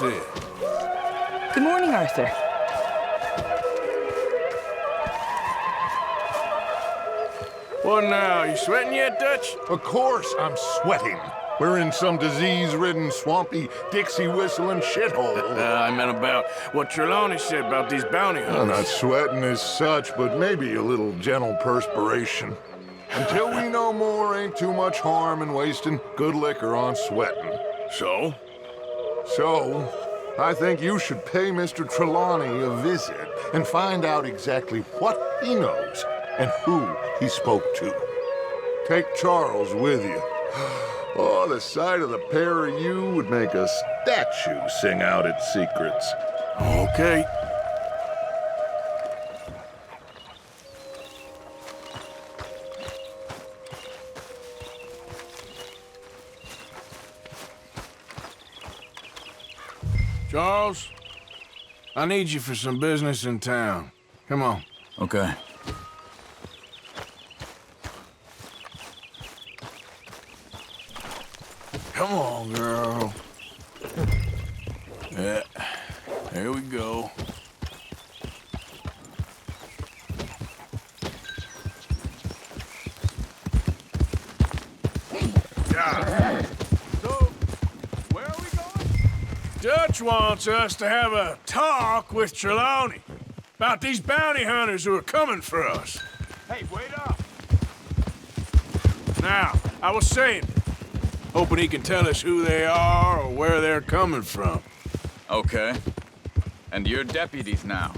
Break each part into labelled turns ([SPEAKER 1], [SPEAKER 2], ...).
[SPEAKER 1] in.
[SPEAKER 2] Good morning, Arthur.
[SPEAKER 1] What now? You sweating yet, Dutch?
[SPEAKER 3] Of course I'm sweating. We're in some disease-ridden, swampy, Dixie-whistling shithole.
[SPEAKER 1] I meant about what Trelawney said about these bounty
[SPEAKER 3] I'm
[SPEAKER 1] hunters.
[SPEAKER 3] not sweating as such, but maybe a little gentle perspiration. Until we know more, ain't too much harm in wasting good liquor on sweating.
[SPEAKER 1] So?
[SPEAKER 3] So, I think you should pay Mr. Trelawney a visit and find out exactly what he knows and who he spoke to. Take Charles with you. Oh, the sight of the pair of you would make a statue sing out its secrets.
[SPEAKER 1] Okay. Charles, I need you for some business in town. Come on.
[SPEAKER 4] Okay.
[SPEAKER 1] Come on, girl. Yeah, there we go. Yeah. So, where are we going? Dutch wants us to have a talk with Trelawney about these bounty hunters who are coming for us.
[SPEAKER 3] Hey, wait up!
[SPEAKER 1] Now, I was saying, hoping he can tell us who they are or where they're coming from.
[SPEAKER 4] Okay. And you're deputies now.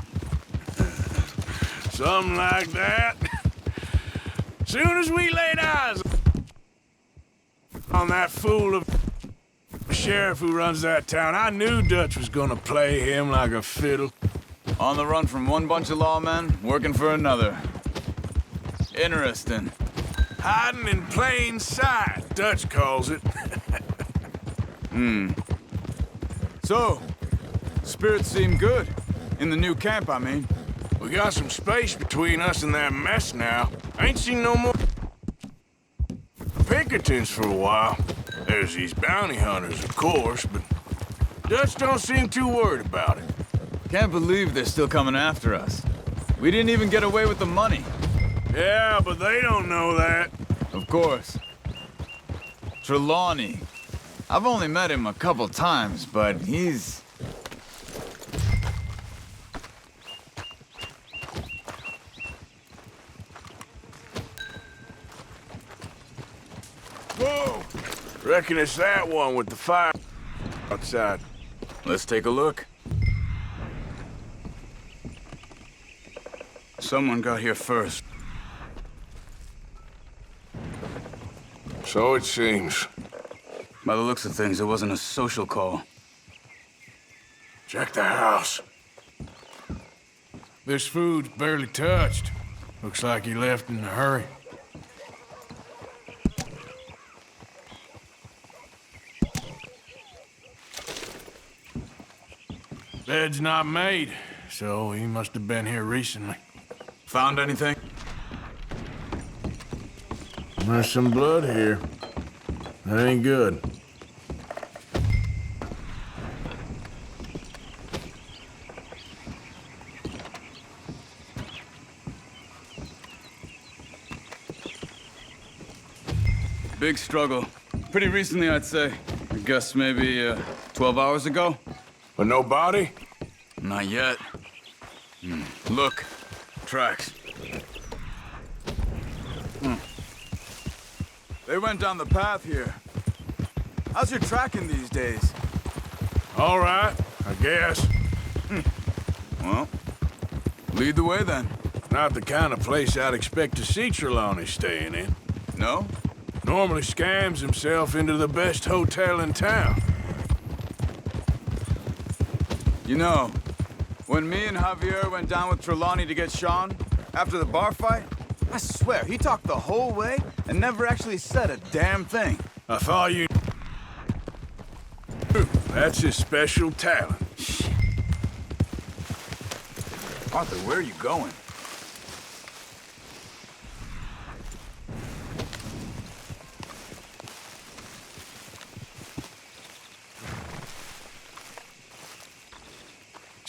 [SPEAKER 1] Something like that. Soon as we laid eyes on that fool of a sheriff who runs that town, I knew Dutch was gonna play him like a fiddle.
[SPEAKER 4] On the run from one bunch of lawmen, working for another. Interesting.
[SPEAKER 1] Hiding in plain sight, Dutch calls it.
[SPEAKER 4] So, spirits seem good. In the new camp, I mean.
[SPEAKER 1] We got some space between us and that mess now. I ain't seen no more Pinkertons for a while. There's these bounty hunters, of course, but Dutch don't seem too worried about it.
[SPEAKER 4] Can't believe they're still coming after us. We didn't even get away with the money.
[SPEAKER 1] Yeah, but they don't know that.
[SPEAKER 4] Of course. Trelawney. I've only met him a couple times, but he's...
[SPEAKER 1] Whoa! Reckon it's that one with the fire outside.
[SPEAKER 4] Let's take a look. Someone got here first.
[SPEAKER 1] So it seems.
[SPEAKER 4] By the looks of things, it wasn't a social call.
[SPEAKER 1] Check the house. This food's barely touched. Looks like he left in a hurry. Bed's not made, so he must have been here recently.
[SPEAKER 4] Found anything?
[SPEAKER 1] There's some blood here. That ain't good.
[SPEAKER 4] Big struggle. Pretty recently, I'd say. I guess maybe 12 hours ago?
[SPEAKER 1] But no body?
[SPEAKER 4] Not yet. Look. Tracks. They went down the path here. How's your tracking these days?
[SPEAKER 1] All right, I guess.
[SPEAKER 4] Well, lead the way then.
[SPEAKER 1] Not the kind of place I'd expect to see Trelawney staying in.
[SPEAKER 4] No?
[SPEAKER 1] Normally scams himself into the best hotel in town.
[SPEAKER 4] You know, when me and Javier went down with Trelawney to get Sean, after the bar fight, I swear, he talked the whole way and never actually said a damn thing.
[SPEAKER 1] I thought you... That's his special talent.
[SPEAKER 4] Arthur, where are you going?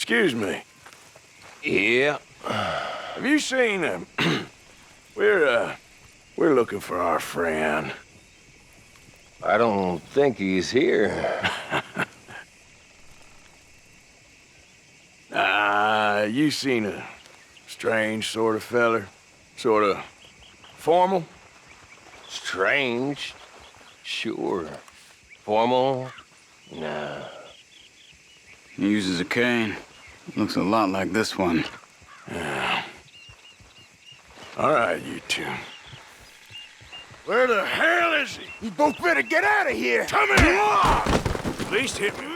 [SPEAKER 1] Excuse me.
[SPEAKER 5] Yeah.
[SPEAKER 1] Have you seen him? We're looking for our friend.
[SPEAKER 5] I don't think he's here.
[SPEAKER 1] You seen a strange sort of feller? Sort of formal?
[SPEAKER 5] Strange? Sure. Formal? Nah.
[SPEAKER 4] He uses a cane. Looks a lot like this one.
[SPEAKER 1] Yeah. All right, you two. Where the hell is he?
[SPEAKER 3] You both better get out of here!
[SPEAKER 1] Come here! At least hit me.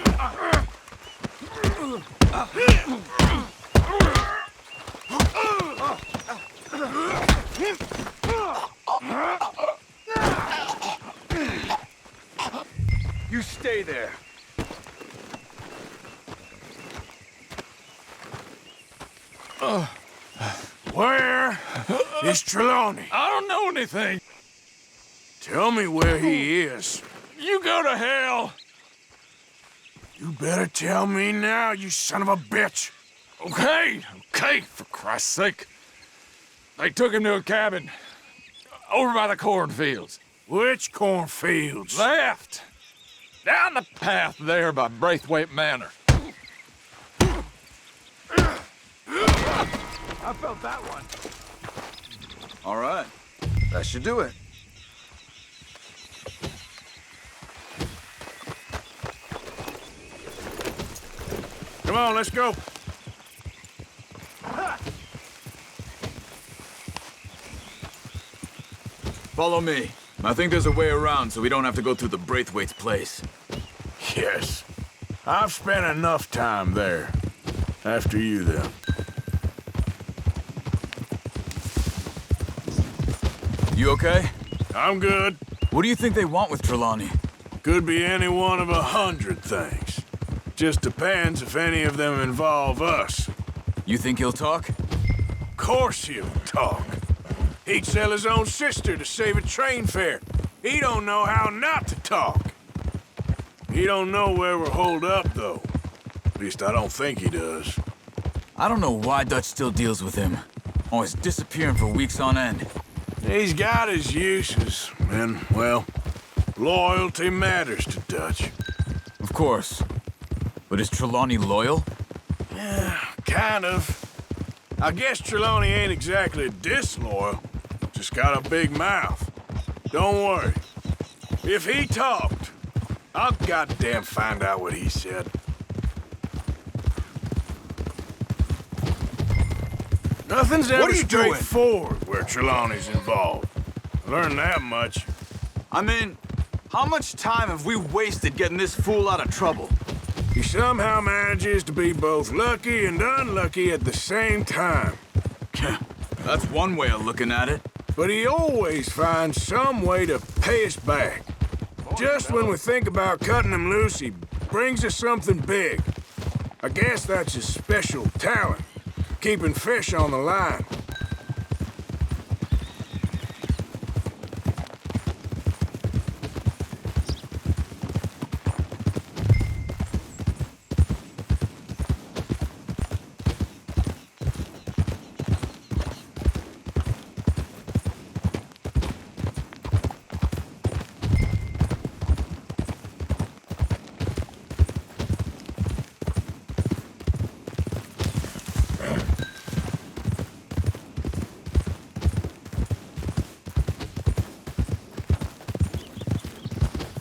[SPEAKER 4] You stay there.
[SPEAKER 1] Where is Trelawney?
[SPEAKER 6] I don't know anything.
[SPEAKER 1] Tell me where he is.
[SPEAKER 6] You go to hell.
[SPEAKER 1] You better tell me now, you son of a bitch.
[SPEAKER 6] Okay, for Christ's sake. They took him to a cabin over by the cornfields.
[SPEAKER 1] Which cornfields?
[SPEAKER 6] Left. Down the path there by Braithwaite Manor.
[SPEAKER 4] I felt that one. All right. That should do it.
[SPEAKER 1] Come on, let's go.
[SPEAKER 4] Follow me. I think there's a way around so we don't have to go through the Braithwaite's place.
[SPEAKER 1] Yes. I've spent enough time there. After you, then.
[SPEAKER 4] You okay?
[SPEAKER 1] I'm good.
[SPEAKER 4] What do you think they want with Trelawney?
[SPEAKER 1] Could be any one of 100 things. Just depends if any of them involve us.
[SPEAKER 4] You think he'll talk?
[SPEAKER 1] Of course he'll talk. He'd sell his own sister to save a train fare. He don't know how not to talk. He don't know where we're holed up, though. At least I don't think he does.
[SPEAKER 4] I don't know why Dutch still deals with him. Always disappearing for weeks on end.
[SPEAKER 1] He's got his uses, and, well, loyalty matters to Dutch.
[SPEAKER 4] Of course. But is Trelawney loyal?
[SPEAKER 1] Yeah, kind of. I guess Trelawney ain't exactly disloyal. Just got a big mouth. Don't worry. If he talked, I'll goddamn find out what he said. Nothing's ever straightforward where Trelawney's involved. Learned that much.
[SPEAKER 4] I mean, how much time have we wasted getting this fool out of trouble?
[SPEAKER 1] He somehow manages to be both lucky and unlucky at the same time.
[SPEAKER 4] That's one way of looking at it.
[SPEAKER 1] But he always finds some way to pay us back. Just when we think about cutting him loose, he brings us something big. I guess that's his special talent, keeping fish on the line.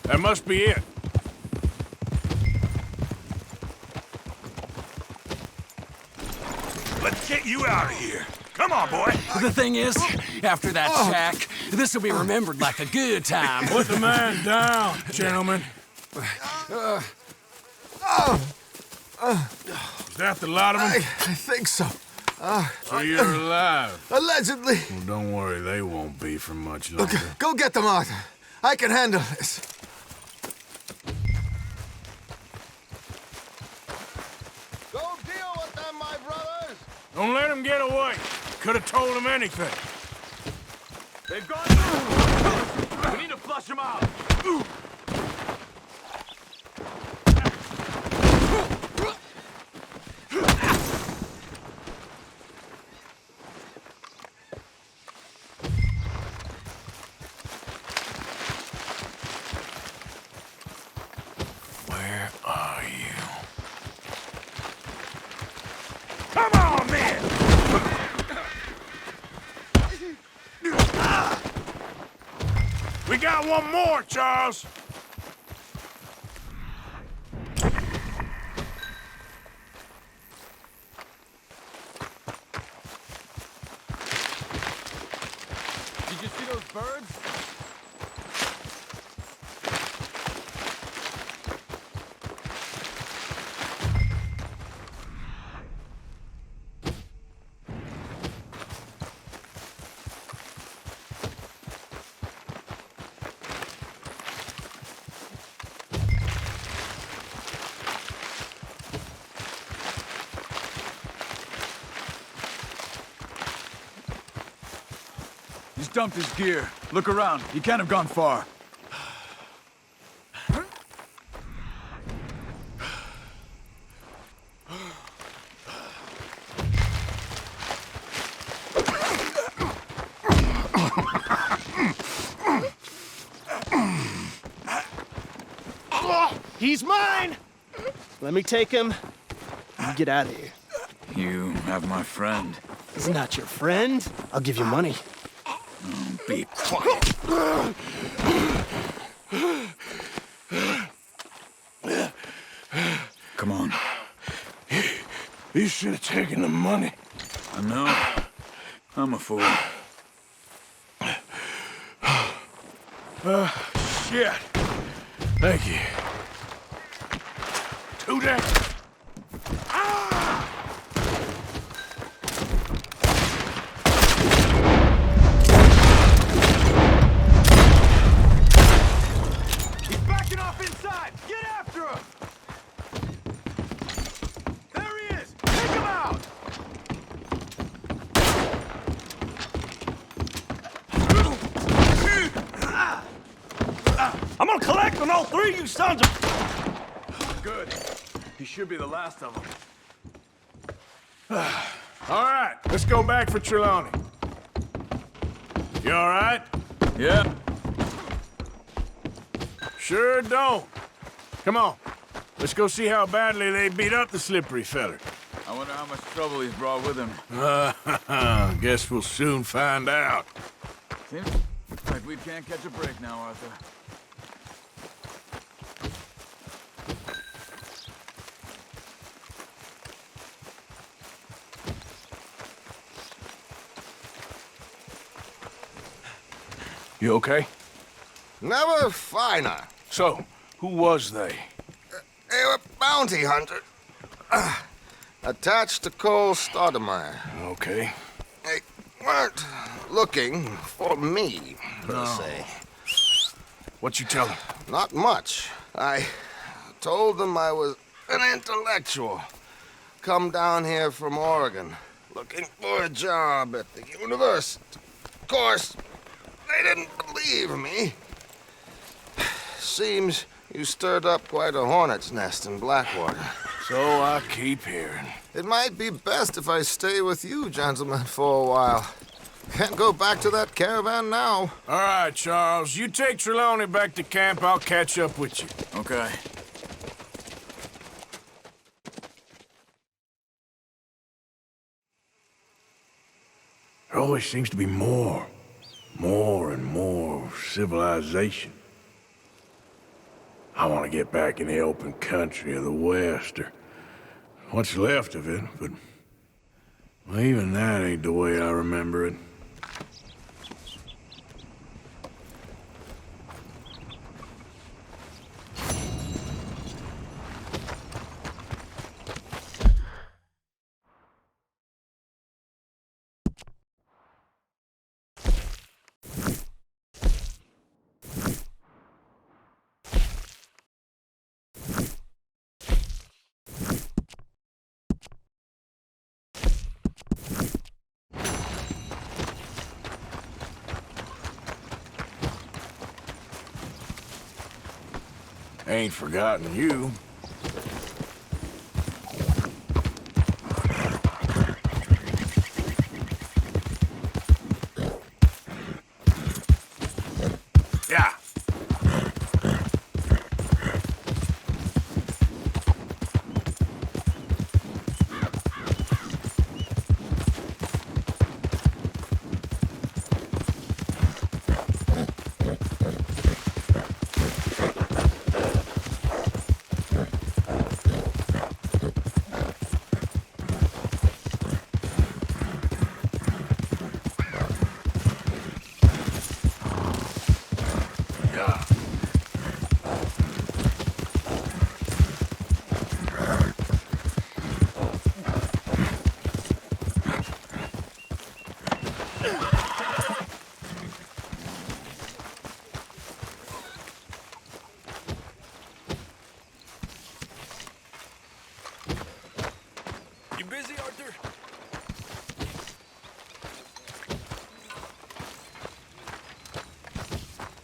[SPEAKER 1] That must be it.
[SPEAKER 6] Let's get you out of here. Come on, boy.
[SPEAKER 7] The thing is, after that shack, this will be remembered like a good time.
[SPEAKER 1] Put the man down, gentlemen. Is that the lot of them?
[SPEAKER 3] I think so.
[SPEAKER 1] So you're alive.
[SPEAKER 3] Allegedly.
[SPEAKER 1] Well, don't worry, they won't be for much longer.
[SPEAKER 3] Go get them, Arthur. I can handle this. Go deal with them, my brothers.
[SPEAKER 1] Don't let him get away. Could have told him anything.
[SPEAKER 4] They've gone through. We need to flush them out.
[SPEAKER 1] We got one more, Charles.
[SPEAKER 4] Did you see those birds? He's dumped his gear. Look around. He can't have gone far.
[SPEAKER 8] He's mine! Let me take him. You get out of here.
[SPEAKER 4] You have my friend.
[SPEAKER 8] He's not your friend. I'll give you money.
[SPEAKER 4] Be quiet. Come on.
[SPEAKER 1] You should have taken the money.
[SPEAKER 4] I know. I'm a fool.
[SPEAKER 1] Shit. Thank you. Two down.
[SPEAKER 4] He's backing off inside! Get after him! There he is! Take him out!
[SPEAKER 8] I'm gonna collect on all three of you sons of...
[SPEAKER 4] Good. He should be the last of them.
[SPEAKER 1] All right, let's go back for Trelawney. You all right?
[SPEAKER 4] Yeah.
[SPEAKER 1] Sure don't. Come on. Let's go see how badly they beat up the slippery feller.
[SPEAKER 4] I wonder how much trouble he's brought with him.
[SPEAKER 1] Guess we'll soon find out.
[SPEAKER 4] Seems like we can't catch a break now, Arthur.
[SPEAKER 1] You okay?
[SPEAKER 3] Never finer.
[SPEAKER 1] So, who was they?
[SPEAKER 3] They were bounty hunters. Attached to Cole Stoudemire.
[SPEAKER 1] Okay.
[SPEAKER 3] They weren't looking for me, per se.
[SPEAKER 1] What you tell them?
[SPEAKER 3] Not much. I told them I was an intellectual. Come down here from Oregon, looking for a job at the university. Of course, they didn't believe me. Seems you stirred up quite a hornet's nest in Blackwater.
[SPEAKER 1] So I keep hearing.
[SPEAKER 3] It might be best if I stay with you, gentlemen, for a while. Can't go back to that caravan now.
[SPEAKER 1] All right, Charles. You take Trelawney back to camp. I'll catch up with you.
[SPEAKER 4] Okay.
[SPEAKER 1] There always seems to be more and more civilization. I want to get back in the open country of the West, or what's left of it, but well, even that ain't the way I remember it. Ain't forgotten you. Yeah.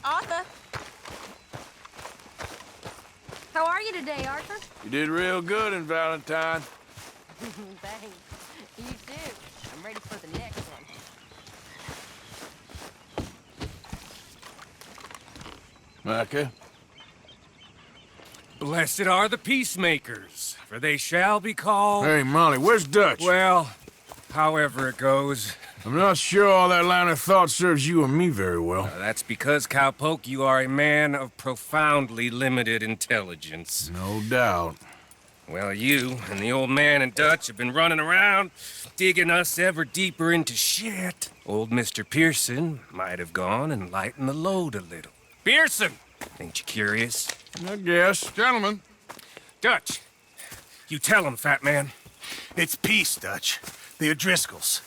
[SPEAKER 9] Arthur. How are you today, Arthur?
[SPEAKER 1] You did real good in Valentine.
[SPEAKER 9] Thanks. You too. I'm ready for the next one.
[SPEAKER 1] Micah?
[SPEAKER 10] Blessed are the peacemakers, for they shall be called...
[SPEAKER 1] Hey, Molly, where's Dutch?
[SPEAKER 10] Well, however it goes.
[SPEAKER 1] I'm not sure all that line of thought serves you or me very well.
[SPEAKER 10] That's because, Cowpoke, you are a man of profoundly limited intelligence.
[SPEAKER 1] No doubt.
[SPEAKER 10] Well, you and the old man and Dutch have been running around, digging us ever deeper into shit. Old Mr. Pearson might have gone and lightened the load a little. Pearson! Ain't you curious?
[SPEAKER 1] I guess.
[SPEAKER 3] Gentlemen.
[SPEAKER 10] Dutch, you tell him, fat man.
[SPEAKER 11] It's peace, Dutch. The O'Driscolls.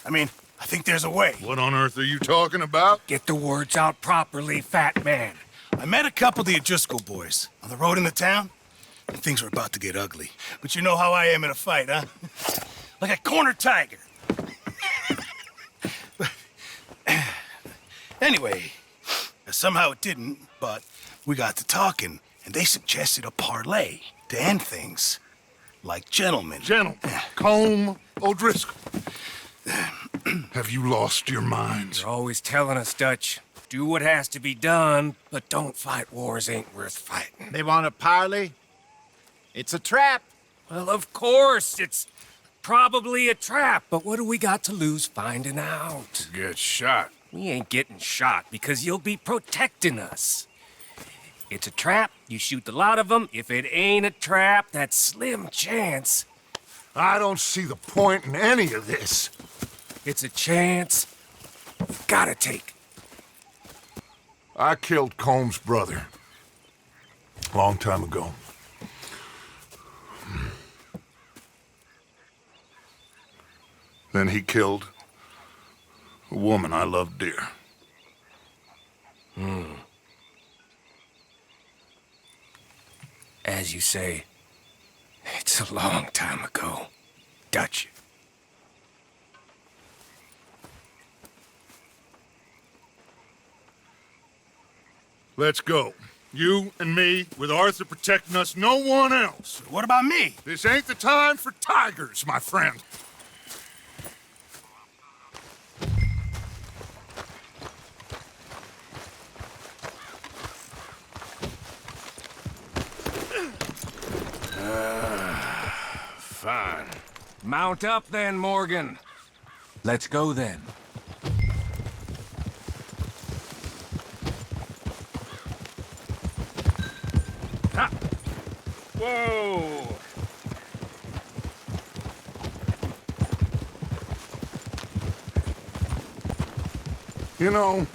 [SPEAKER 11] I think there's a way.
[SPEAKER 3] What on earth are you talking about?
[SPEAKER 10] Get the words out properly, fat man.
[SPEAKER 11] I met a couple of the O'Driscoll boys on the road in the town, and things were about to get ugly. But you know how I am in a fight, huh? Like a cornered tiger. Anyway, somehow it didn't, but we got to talking, and they suggested a parlay to end things. Like gentlemen.
[SPEAKER 3] Gentlemen, Colm O'Driscoll. Have you lost your minds?
[SPEAKER 10] You're always telling us, Dutch, do what has to be done, but don't fight wars ain't worth fighting.
[SPEAKER 12] They want a parley? It's a trap.
[SPEAKER 10] Well, of course, it's probably a trap, but what do we got to lose finding out?
[SPEAKER 1] Get shot.
[SPEAKER 10] We ain't getting shot because you'll be protecting us. It's a trap, you shoot the lot of them. If it ain't a trap, that's slim chance.
[SPEAKER 3] I don't see the point in any of this.
[SPEAKER 10] It's a chance you've gotta take.
[SPEAKER 3] I killed Colm's brother. A long time ago. Then he killed a woman I loved dear.
[SPEAKER 10] As you say, it's a long time ago, Dutch.
[SPEAKER 3] Let's go. You and me, with Arthur protecting us, no one else.
[SPEAKER 11] What about me?
[SPEAKER 3] This ain't the time for tigers, my friend.
[SPEAKER 1] Fine.
[SPEAKER 10] Mount up then, Morgan. Let's go then. Ha! Whoa!
[SPEAKER 3] You know,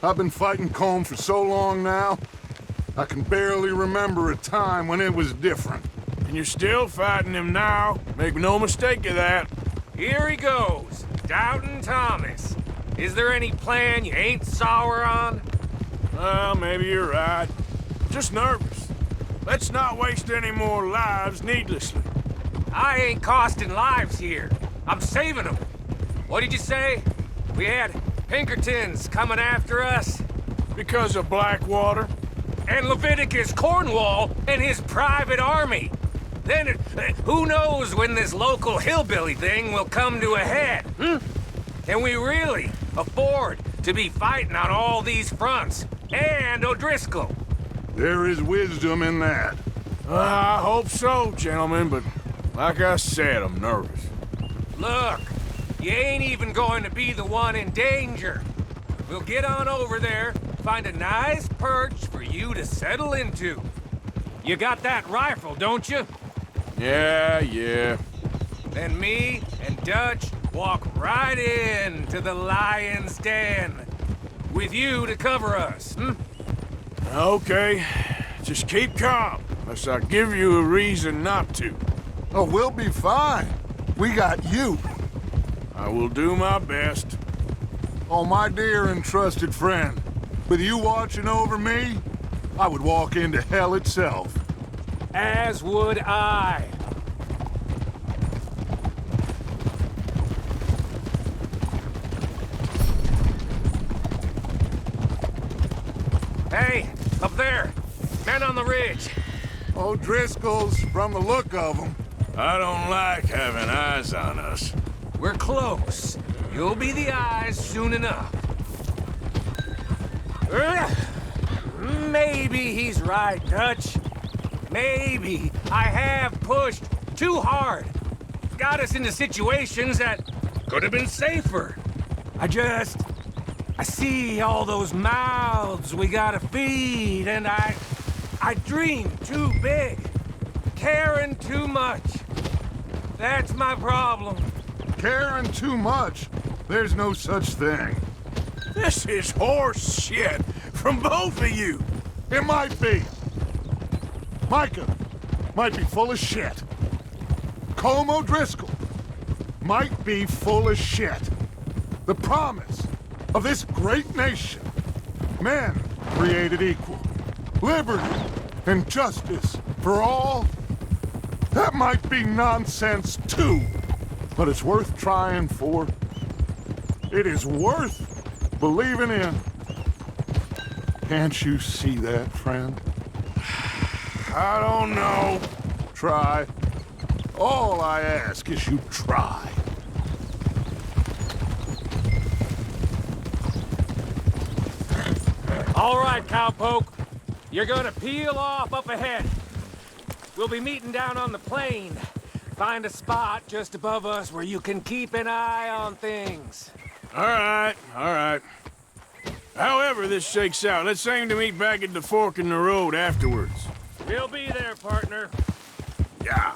[SPEAKER 3] I've been fighting Colm for so long now, I can barely remember a time when it was different.
[SPEAKER 1] And you're still fighting him now. Make no mistake of that.
[SPEAKER 10] Here he goes, Doubting Thomas. Is there any plan you ain't sour on?
[SPEAKER 1] Well, maybe you're right. Just nervous. Let's not waste any more lives needlessly.
[SPEAKER 10] I ain't costing lives here. I'm saving them. What did you say? We had Pinkertons coming after us?
[SPEAKER 1] Because of Blackwater?
[SPEAKER 10] And Leviticus Cornwall and his private army. Then, who knows when this local hillbilly thing will come to a head, Can we really afford to be fighting on all these fronts? And O'Driscoll?
[SPEAKER 3] There is wisdom in that.
[SPEAKER 1] I hope so, gentlemen, but like I said, I'm nervous.
[SPEAKER 10] Look, you ain't even going to be the one in danger. We'll get on over there, find a nice perch for you to settle into. You got that rifle, don't you?
[SPEAKER 1] Yeah.
[SPEAKER 10] Then me and Dutch walk right in to the lion's den. With you to cover us,
[SPEAKER 1] Okay. Just keep calm, unless I give you a reason not to.
[SPEAKER 3] Oh, we'll be fine. We got you.
[SPEAKER 1] I will do my best.
[SPEAKER 3] Oh, my dear and trusted friend. With you watching over me, I would walk into hell itself.
[SPEAKER 10] As would I. Hey, up there! Men on the ridge!
[SPEAKER 3] O'Driscoll's, from the look of them.
[SPEAKER 1] I don't like having eyes on us.
[SPEAKER 10] We're close. You'll be the eyes soon enough. Maybe he's right, Dutch. Maybe I have pushed too hard. Got us into situations that could have been safer. I see all those mouths we gotta feed, and I dream too big, caring too much. That's my problem.
[SPEAKER 3] Caring too much? There's no such thing.
[SPEAKER 1] This is horse shit from both of you.
[SPEAKER 3] It might be. Micah might be full of shit. Colm O'Driscoll might be full of shit. The promise of this great nation, men created equal, liberty and justice for all, that might be nonsense too. But it's worth trying for. It is worth believing in. Can't you see that, friend?
[SPEAKER 1] I don't know.
[SPEAKER 3] Try. All I ask is you try.
[SPEAKER 10] All right, cowpoke. You're gonna peel off up ahead. We'll be meeting down on the plain. Find a spot just above us where you can keep an eye on things.
[SPEAKER 1] All right. However this shakes out, let's aim to meet back at the fork in the road afterwards.
[SPEAKER 10] We'll be there, partner.
[SPEAKER 1] Yeah.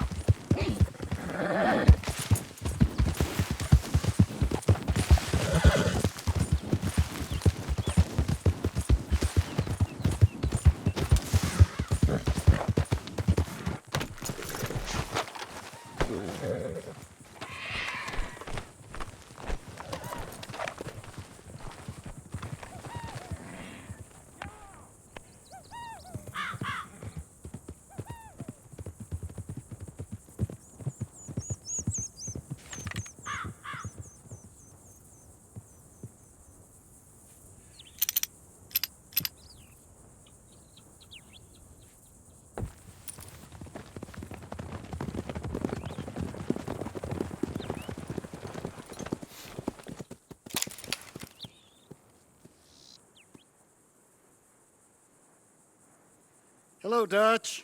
[SPEAKER 13] Hello, Dutch.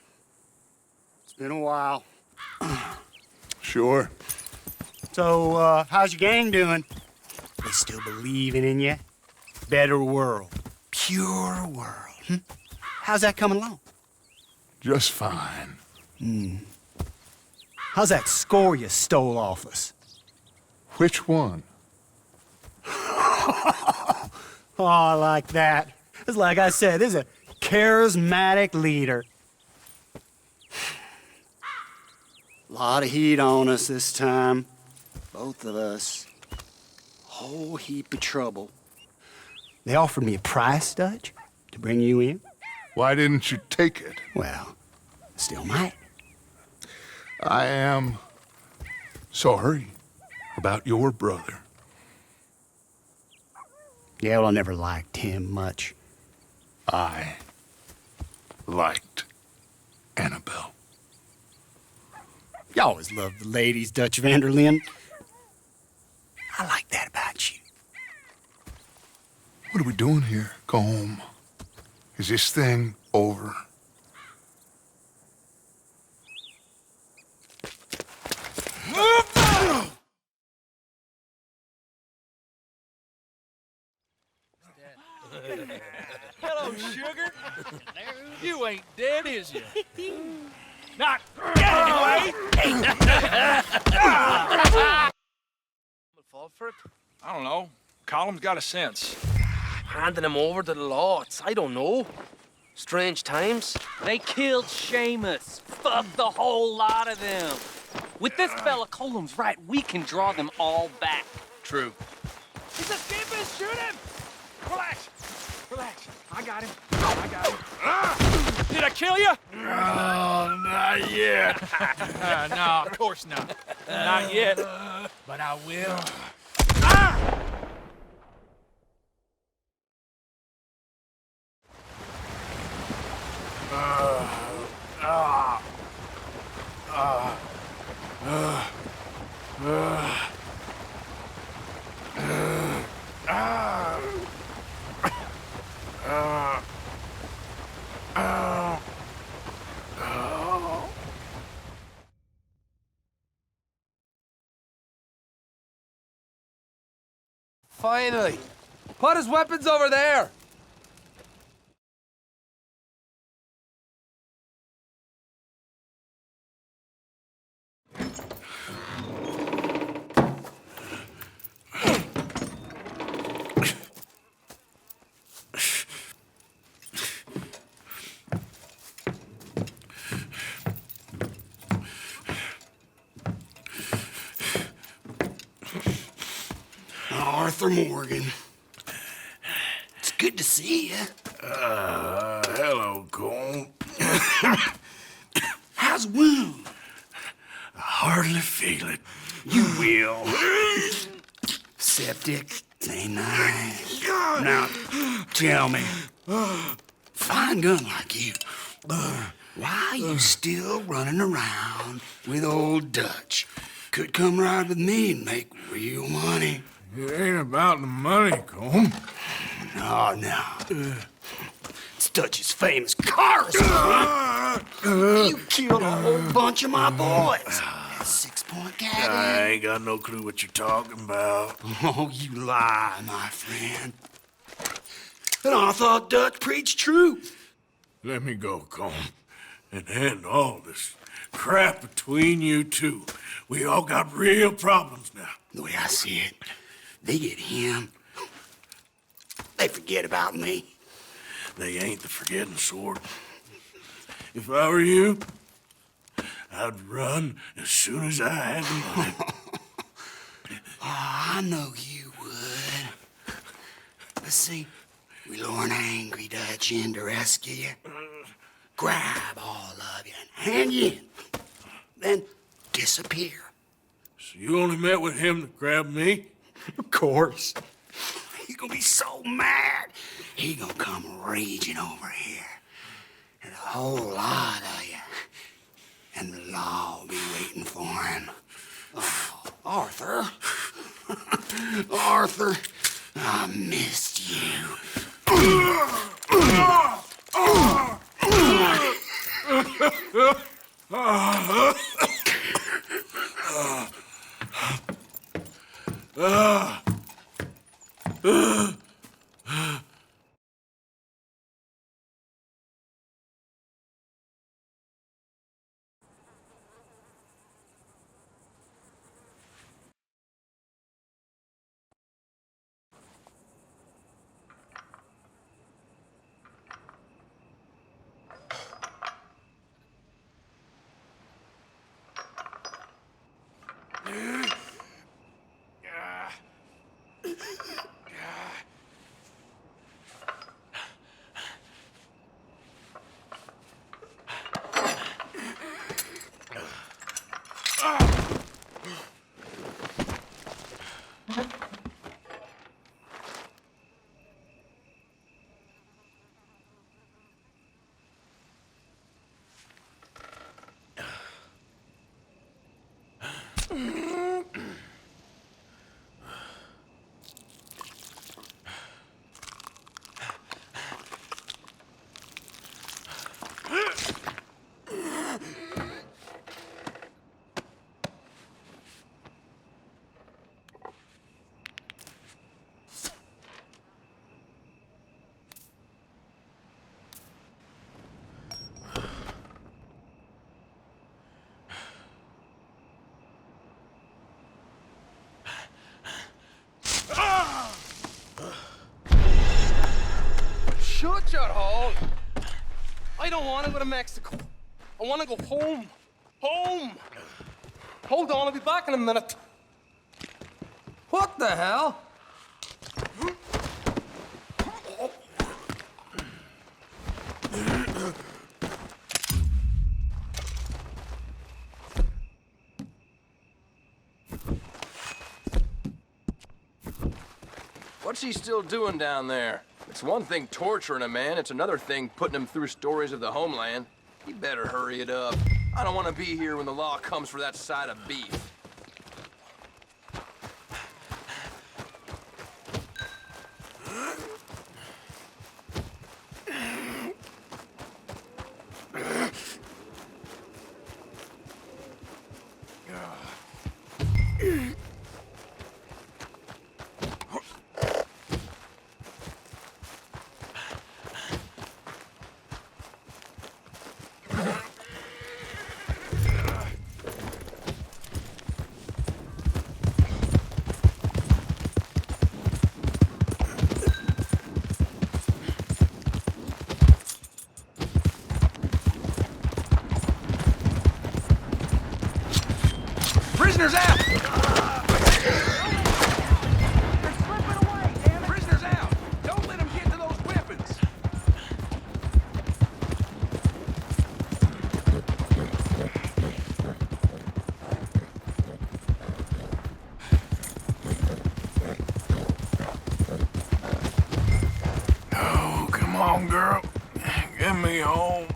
[SPEAKER 13] It's been a while.
[SPEAKER 3] Sure.
[SPEAKER 13] So, how's your gang doing? They still believing in you? Better world. Pure world. How's that coming along?
[SPEAKER 3] Just fine.
[SPEAKER 13] How's that score you stole off us?
[SPEAKER 3] Which one?
[SPEAKER 13] Oh, I like that. It's like I said, this is a charismatic leader. A lot of heat on us this time. Both of us. Whole heap of trouble. They offered me a price, Dutch, to bring you in.
[SPEAKER 3] Why didn't you take it?
[SPEAKER 13] Well, still might.
[SPEAKER 3] I am sorry about your brother.
[SPEAKER 13] Yeah, well, I never liked him much.
[SPEAKER 3] I liked Annabelle.
[SPEAKER 13] You always loved the ladies, Dutch van der Linde. I like that about you.
[SPEAKER 3] What are we doing here? Go home. Is this thing over?
[SPEAKER 14] Hello, sugar. You ain't dead, is you?
[SPEAKER 10] Not yet, anyway!
[SPEAKER 14] Fall for it? I don't know. Colum's got a sense.
[SPEAKER 7] Handing him over to the lords. I don't know. Strange times.
[SPEAKER 15] They killed Seamus. Fuck the whole lot of them. With this fella Colum's right, we can draw them all back.
[SPEAKER 14] True.
[SPEAKER 10] He's escaping! Shoot him! Relax. I got him.
[SPEAKER 14] Did I kill you?
[SPEAKER 1] Oh, not yet.
[SPEAKER 14] No, of course not. Not yet. But I will.
[SPEAKER 16] Finally! Put his weapons over there!
[SPEAKER 13] Arthur Morgan. It's good to see you.
[SPEAKER 1] Hello, Cole.
[SPEAKER 13] How's the wound?
[SPEAKER 1] I hardly feel it.
[SPEAKER 13] You will. Septic ain't nice. Now, tell me, fine gun like you, why you still running around with old Dutch? Could come ride with me and make real money.
[SPEAKER 1] It ain't about the money, Colm.
[SPEAKER 13] No. It's Dutch's famous car son. You killed a whole bunch of my boys. That 6-point gag.
[SPEAKER 1] I ain't got no clue what you're talking about.
[SPEAKER 13] Oh, you lie, my friend. And I thought Dutch preached truth.
[SPEAKER 1] Let me go, Colm, and end all this crap between you two. We all got real problems now.
[SPEAKER 13] The way I see it, they get him, they forget about me.
[SPEAKER 1] They ain't the forgetting sort. If I were you, I'd run as soon as I had the money.
[SPEAKER 13] I know you would. Let's see, we lure an angry Dutch in to rescue you, grab all of you and hand you in, then disappear.
[SPEAKER 1] So you only met with him to grab me?
[SPEAKER 13] Of course. He's gonna be so mad. He gonna come raging over here. And a whole lot of you. And the law will be waiting for him. Oh, Arthur. Arthur, I missed you.
[SPEAKER 16] Shut your hole! I don't want to go to Mexico. I want to go home. Home! Hold on, I'll be back in a minute. What the hell?
[SPEAKER 5] What's he still doing down there? It's one thing torturing a man, it's another thing putting him through stories of the homeland. He better hurry it up. I don't want to be here when the law comes for that side of beef.
[SPEAKER 1] Prisoners out! Prisoners out! Don't let them get to those weapons! Oh, come on, girl. Get me home.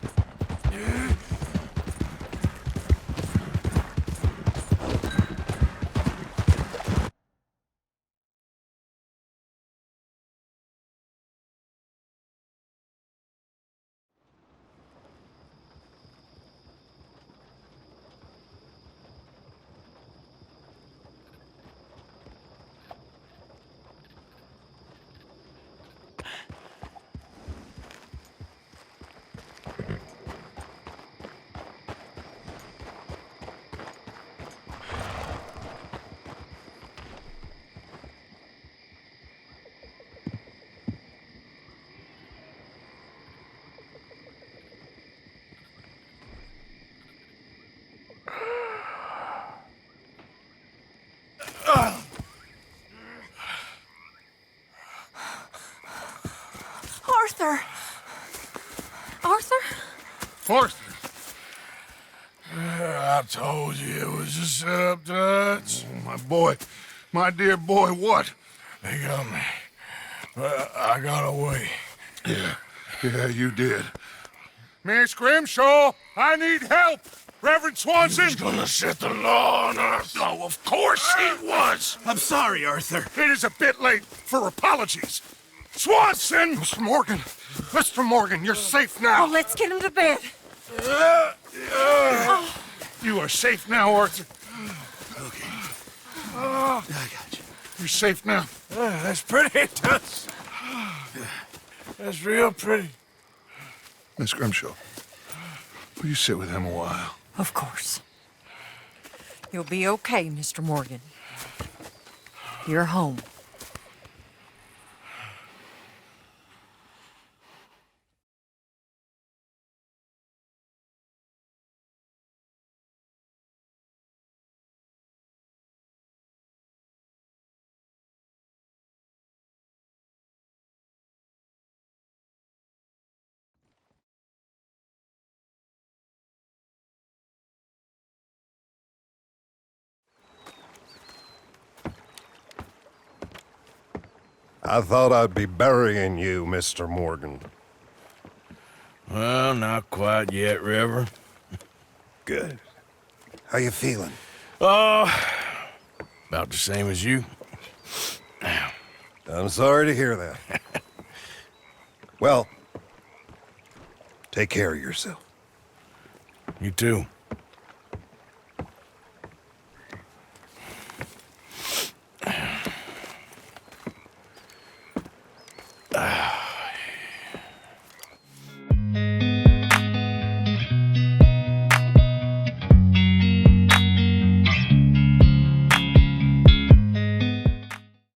[SPEAKER 9] Arthur! Arthur?
[SPEAKER 1] Arthur! I told you it was a setup, Dutch.
[SPEAKER 3] Oh, my boy. My dear boy, what?
[SPEAKER 1] They got me. I got away.
[SPEAKER 3] Yeah, you did. Miss Grimshaw, I need help! Reverend Swanson!
[SPEAKER 1] He's gonna set the law on us.
[SPEAKER 3] Oh, of course he was!
[SPEAKER 11] I'm sorry, Arthur.
[SPEAKER 3] It is a bit late for apologies. Swanson! Mr. Morgan! Mr. Morgan, you're safe now.
[SPEAKER 9] Oh, let's get him to bed.
[SPEAKER 3] You are safe now, Arthur.
[SPEAKER 11] Okay. I got you.
[SPEAKER 3] You're safe now.
[SPEAKER 1] That's pretty, Dutch. That's real pretty.
[SPEAKER 3] Miss Grimshaw, will you sit with him a while?
[SPEAKER 9] Of course. You'll be okay, Mr. Morgan. You're home.
[SPEAKER 17] I thought I'd be burying you, Mr. Morgan.
[SPEAKER 1] Well, not quite yet, Reverend.
[SPEAKER 17] Good. How you feeling?
[SPEAKER 1] About the same as you.
[SPEAKER 17] I'm sorry to hear that. Well, take care of yourself.
[SPEAKER 1] You too.